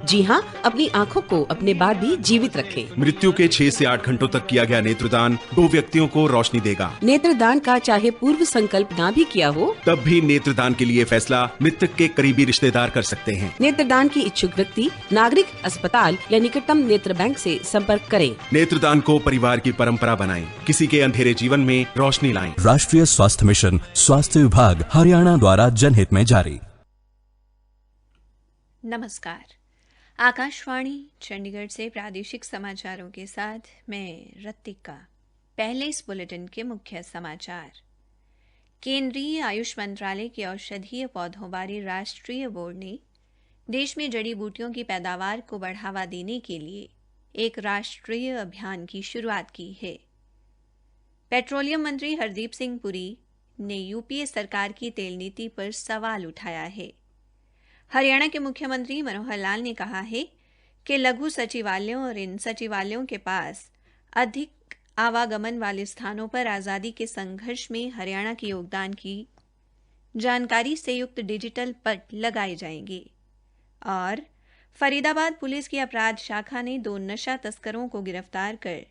जी हाँ, अपनी आँखों को अपने बाद भी जीवित रखें। मृत्यु के 6 से 8 घंटों तक किया गया नेत्रदान 2 व्यक्तियों को रोशनी देगा। नेत्रदान का चाहे पूर्व संकल्प ना भी किया हो, तब भी नेत्रदान के लिए फैसला मृतक के करीबी रिश्तेदार कर सकते हैं। नेत्रदान की इच्छुक व्यक्ति नागरिक अस्पताल या निकटतम नेत्र बैंक से संपर्क करें। नेत्रदान को परिवार की परंपरा बनाएं, किसी के अंधेरे जीवन में रोशनी लाएं। राष्ट्रीय स्वास्थ्य मिशन, स्वास्थ्य विभाग, हरियाणा द्वारा जनहित में जारी। नमस्कार, आकाशवाणी चंडीगढ़ से प्रादेशिक समाचारों के साथ मैं रत्तिका। पहले इस बुलेटिन के मुख्य समाचार। केंद्रीय आयुष मंत्रालय के औषधीय पौधों बारे राष्ट्रीय बोर्ड ने देश में जड़ी बूटियों की पैदावार को बढ़ावा देने के लिए एक राष्ट्रीय अभियान की शुरुआत की है। पेट्रोलियम मंत्री हरदीप सिंह पुरी ने यूपीए सरकार की तेल नीति पर सवाल उठाया है। हरियाणा के मुख्यमंत्री मनोहर लाल ने कहा है कि लघु सचिवालयों और इन सचिवालयों के पास अधिक आवागमन वाले स्थानों पर आज़ादी के संघर्ष में हरियाणा के योगदान की जानकारी से युक्त डिजिटल पट लगाए जाएंगे। और फरीदाबाद पुलिस की अपराध शाखा ने 2 नशा तस्करों को गिरफ्तार कर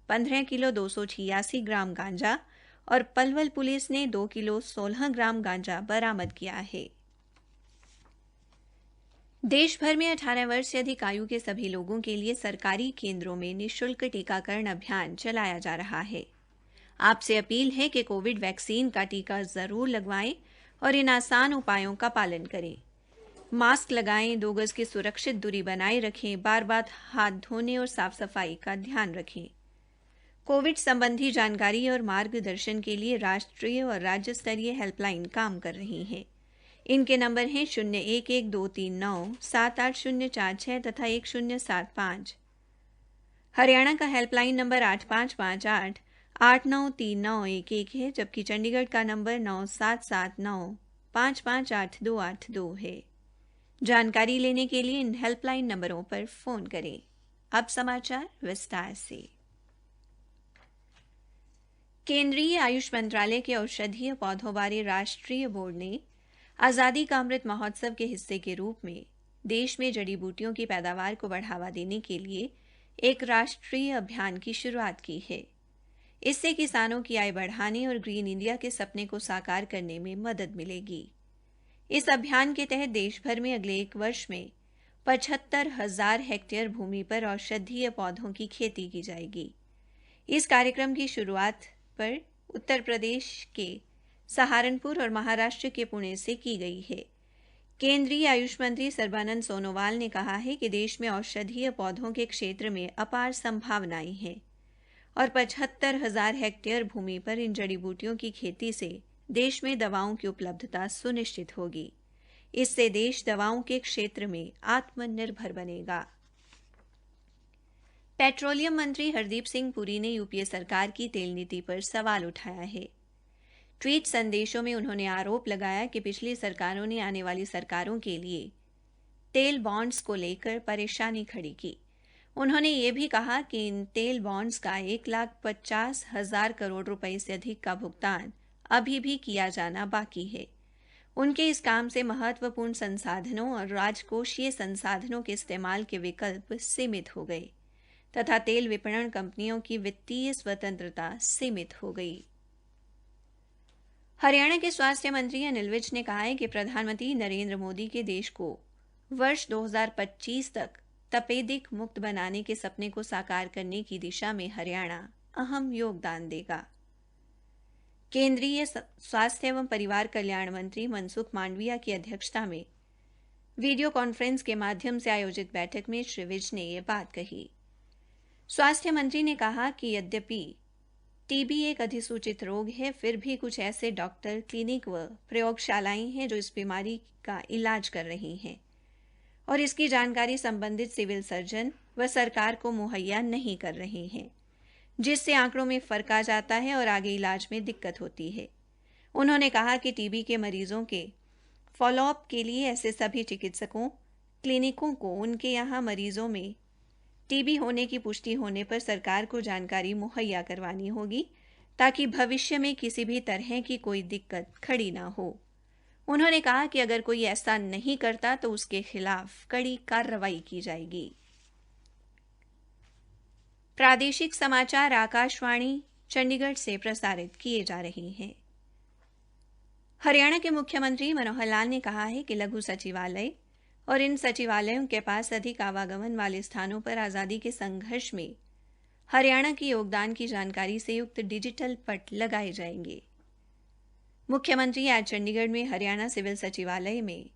15 किलो 286 ग्राम गांजा और पलवल पुलिस ने 2 किलो 16 ग्राम गांजा बरामद किया है। देश भर में 18 वर्ष से अधिक आयु के सभी लोगों के लिए सरकारी केंद्रों में निःशुल्क टीकाकरण अभियान चलाया जा रहा है। आपसे अपील है कि कोविड वैक्सीन का टीका जरूर लगवाएं और इन आसान उपायों का पालन करें। मास्क लगाएं, 2 गज की सुरक्षित दूरी बनाए रखें, बार-बार हाथ धोने और साफ सफाई का ध्यान रखें। कोविड संबंधी जानकारी और मार्गदर्शन के लिए राष्ट्रीय और राज्य स्तरीय हेल्पलाइन काम कर रही हैं। इनके नंबर हैं 011239780046 तथा 1075। हरियाणा का हेल्पलाइन नंबर 8558-893911 है, जबकि चंडीगढ़ का नंबर 9779558282 है। जानकारी लेने के लिए इन हेल्पलाइन नंबरों पर फोन करें। अब समाचार विस्तार से। केंद्रीय आयुष मंत्रालय के औषधीय पौधों बारे राष्ट्रीय बोर्ड ने आज़ादी का अमृत महोत्सव के हिस्से के रूप में देश में जड़ी बूटियों की पैदावार को बढ़ावा देने के लिए एक राष्ट्रीय अभियान की शुरुआत की है। इससे किसानों की आय बढ़ाने और ग्रीन इंडिया के सपने को साकार करने में मदद मिलेगी। इस अभियान के तहत देश भर में अगले 1 वर्ष में 75,000 हेक्टेयर भूमि पर औषधीय पौधों की खेती की जाएगी। इस कार्यक्रम की शुरुआत पर उत्तर प्रदेश के सहारनपुर और महाराष्ट्र के पुणे से की गई है। केंद्रीय आयुष मंत्री सर्बानंद सोनोवाल ने कहा है कि देश में औषधीय पौधों के क्षेत्र में अपार संभावनाएं हैं और 75,000 हेक्टेयर भूमि पर इन जड़ी बूटियों की खेती से देश में दवाओं की उपलब्धता सुनिश्चित होगी। इससे देश दवाओं के क्षेत्र में आत्मनिर्भर बनेगा। पेट्रोलियम मंत्री हरदीप सिंह पुरी ने यूपीए सरकार की तेल नीति पर सवाल उठाया है। ट्वीट संदेशों में उन्होंने आरोप लगाया कि पिछली सरकारों ने आने वाली सरकारों के लिए तेल बॉन्ड्स को लेकर परेशानी खड़ी की। उन्होंने ये भी कहा कि इन तेल बॉन्ड्स का 1,50,000 करोड़ रुपए से अधिक का भुगतान अभी भी किया जाना बाकी है। उनके इस काम से महत्वपूर्ण संसाधनों और राजकोषीय संसाधनों के इस्तेमाल के विकल्प सीमित हो गए तथा तेल विपणन कंपनियों की वित्तीय स्वतंत्रता सीमित हो गई। हरियाणा के स्वास्थ्य मंत्री अनिल विज ने कहा है कि प्रधानमंत्री नरेंद्र मोदी के देश को वर्ष 2025 तक तपेदिक मुक्त बनाने के सपने को साकार करने की दिशा में हरियाणा अहम योगदान देगा। केंद्रीय स्वास्थ्य एवं परिवार कल्याण मंत्री मनसुख मांडविया की अध्यक्षता में वीडियो कॉन्फ्रेंस के माध्यम से आयोजित बैठक में श्री विज ने यह बात कही। स्वास्थ्य मंत्री ने कहा कि यद्यपि टीबी एक अधिसूचित रोग है, फिर भी कुछ ऐसे डॉक्टर, क्लिनिक व प्रयोगशालाएं हैं जो इस बीमारी का इलाज कर रही हैं और इसकी जानकारी संबंधित सिविल सर्जन व सरकार को मुहैया नहीं कर रहे हैं, जिससे आंकड़ों में फर्क आ जाता है और आगे इलाज में दिक्कत होती है। उन्होंने कहा कि टीबी के मरीजों के फॉलोअप के लिए ऐसे सभी चिकित्सकों, क्लिनिकों को उनके यहाँ मरीजों में टीबी होने की पुष्टि होने पर सरकार को जानकारी मुहैया करवानी होगी ताकि भविष्य में किसी भी तरह की कोई दिक्कत खड़ी ना हो। उन्होंने कहा कि अगर कोई ऐसा नहीं करता तो उसके खिलाफ कड़ी कार्रवाई की जाएगी। प्रादेशिक समाचार आकाशवाणी चंडीगढ़ से प्रसारित किए जा रहे हैं। हरियाणा के मुख्यमंत्री मनोहर लाल ने कहा है कि लघु सचिवालय और इन सचिवालयों के पास अधिक आवागमन वाले स्थानों पर आज़ादी के संघर्ष में हरियाणा के योगदान की जानकारी से युक्त डिजिटल पट लगाए जाएंगे। मुख्यमंत्री आज चंडीगढ़ में हरियाणा सिविल सचिवालय में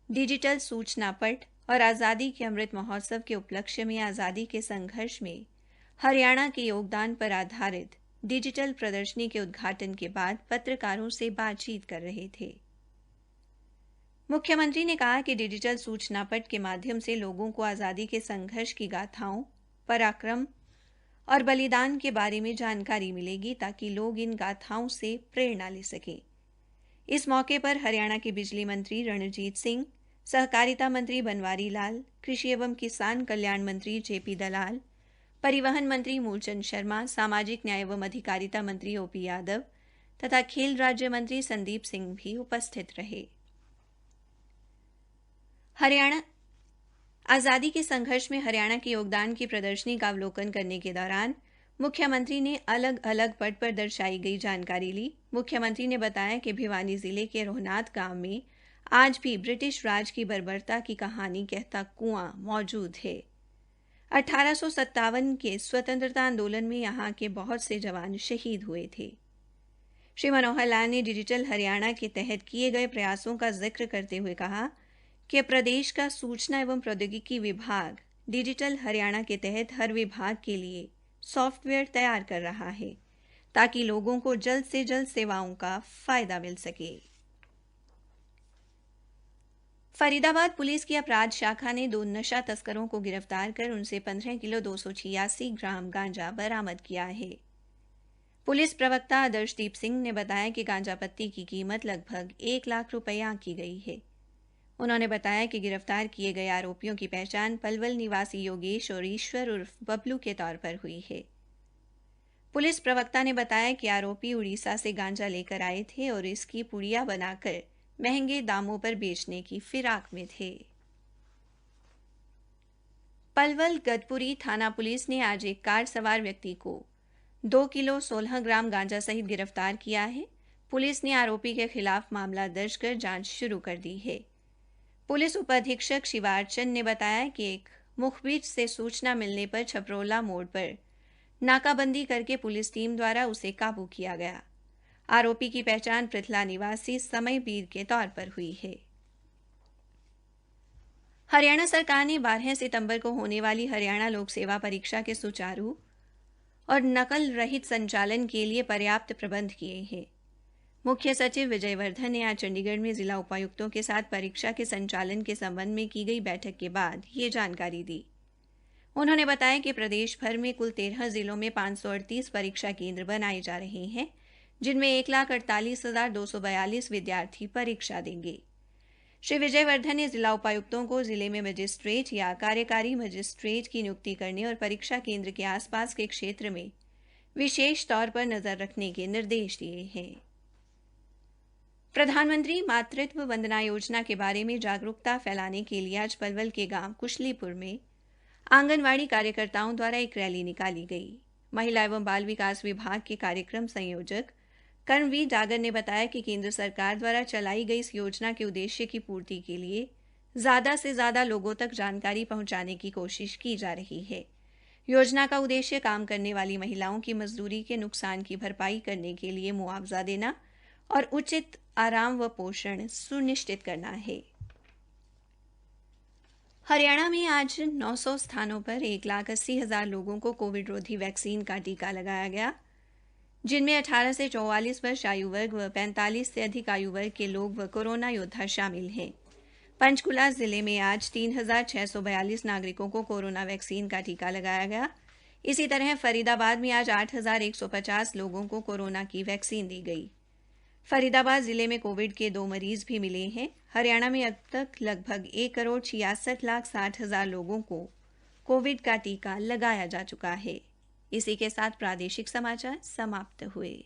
डिजिटल सूचना पट और आज़ादी के अमृत महोत्सव के उपलक्ष्य में आज़ादी के संघर्ष में हरियाणा के योगदान पर आधारित डिजिटल प्रदर्शनी के उद्घाटन के बाद पत्रकारों से बातचीत कर रहे थे। मुख्यमंत्री ने कहा कि डिजिटल सूचना पट के माध्यम से लोगों को आज़ादी के संघर्ष की गाथाओं, पराक्रम और बलिदान के बारे में जानकारी मिलेगी ताकि लोग इन गाथाओं से प्रेरणा ले सकें। इस मौके पर हरियाणा के बिजली मंत्री रणजीत सिंह, सहकारिता मंत्री बनवारी लाल, कृषि एवं किसान कल्याण मंत्री जेपी दलाल, परिवहन मंत्री मूलचंद शर्मा, सामाजिक न्याय एवं अधिकारिता मंत्री ओपी यादव तथा खेल राज्य मंत्री संदीप सिंह भी उपस्थित रहे। हरियाणा आज़ादी के संघर्ष में हरियाणा के योगदान की प्रदर्शनी का अवलोकन करने के दौरान मुख्यमंत्री ने अलग अलग पट पर दर्शाई गई जानकारी ली। मुख्यमंत्री ने बताया कि भिवानी जिले के रोहनाथ गांव में आज भी ब्रिटिश राज की बर्बरता की कहानी कहता कुआं मौजूद है। 1857 के स्वतंत्रता आंदोलन में यहां के बहुत से जवान शहीद हुए थे। श्री मनोहर लाल ने डिजिटल हरियाणा के तहत किए गए प्रयासों का जिक्र करते हुए कहा कि प्रदेश का सूचना एवं प्रौद्योगिकी विभाग डिजिटल हरियाणा के तहत हर विभाग के लिए सॉफ्टवेयर तैयार कर रहा है ताकि लोगों को जल्द से जल्द सेवाओं का फायदा मिल सके। फरीदाबाद पुलिस की अपराध शाखा ने 2 नशा तस्करों को गिरफ्तार कर उनसे 15 किलो 286 ग्राम गांजा बरामद किया है। पुलिस प्रवक्ता आदर्शदीप सिंह ने बताया कि गांजा पत्ती की कीमत लगभग 1 लाख रुपये आंकी गई है। उन्होंने बताया कि गिरफ्तार किए गए आरोपियों की पहचान पलवल निवासी योगेश और ईश्वर उर्फ बबलू के तौर पर हुई है। पुलिस प्रवक्ता ने बताया कि आरोपी उड़ीसा से गांजा लेकर आए थे और इसकी पुड़िया बनाकर महंगे दामों पर बेचने की फिराक में थे। पलवल गदपुरी थाना पुलिस ने आज एक कार सवार व्यक्ति को 2 किलो 16 ग्राम गांजा सहित गिरफ्तार किया है। पुलिस ने आरोपी के खिलाफ मामला दर्ज कर जांच शुरू कर दी है। पुलिस उपाधीक्षक शिवारचंद ने बताया कि एक मुखबिर से सूचना मिलने पर छपरोला मोड़ पर नाकाबंदी करके पुलिस टीम द्वारा उसे काबू किया गया। आरोपी की पहचान पृथला निवासी समयबीर के तौर पर हुई है। हरियाणा सरकार ने 12 सितंबर को होने वाली हरियाणा लोक सेवा परीक्षा के सुचारू और नकल रहित संचालन के लिए पर्याप्त प्रबंध किए हैं। मुख्य सचिव विजय वर्धन ने आज चंडीगढ़ में जिला उपायुक्तों के साथ परीक्षा के संचालन के संबंध में की गई बैठक के बाद ये जानकारी दी। उन्होंने बताया कि प्रदेश भर में कुल 13 जिलों में 538 परीक्षा केंद्र बनाए जा रहे हैं, जिनमें 1,48,242 विद्यार्थी परीक्षा देंगे। श्री विजय वर्धन ने जिला उपायुक्तों को जिले में मजिस्ट्रेट या कार्यकारी मजिस्ट्रेट की नियुक्ति करने और परीक्षा केंद्र के आसपास के क्षेत्र में विशेष तौर पर नजर रखने के निर्देश दिए हैं। प्रधानमंत्री मातृत्व वंदना योजना के बारे में जागरूकता फैलाने के लिए आज पलवल के गांव कुशलीपुर में आंगनवाड़ी कार्यकर्ताओं द्वारा एक रैली निकाली गई। महिला एवं बाल विकास विभाग के कार्यक्रम संयोजक कर्मवीर डागर ने बताया कि केंद्र सरकार द्वारा चलाई गई इस योजना के उद्देश्य की पूर्ति के लिए ज्यादा से ज्यादा लोगों तक जानकारी पहुंचाने की कोशिश की जा रही है। योजना का उद्देश्य काम करने वाली महिलाओं की मजदूरी के नुकसान की भरपाई करने के लिए मुआवजा देना और उचित आराम व पोषण सुनिश्चित करना है। हरियाणा में आज 900 स्थानों पर 1,80,000 लोगों को कोविड रोधी वैक्सीन का टीका लगाया गया, जिनमें 18 से 44 वर्ष आयु वर्ग व 45 से अधिक आयु वर्ग के लोग व कोरोना योद्धा शामिल हैं। पंचकुला जिले में आज 3,642 नागरिकों को कोरोना वैक्सीन का टीका लगाया गया। इसी तरह फरीदाबाद में आज 8,150 लोगों को कोरोना की वैक्सीन दी गई। फरीदाबाद जिले में कोविड के 2 मरीज भी मिले हैं। हरियाणा में अब तक लगभग 1,66,60,000 लोगों को कोविड का टीका लगाया जा चुका है। इसी के साथ प्रादेशिक समाचार समाप्त हुए।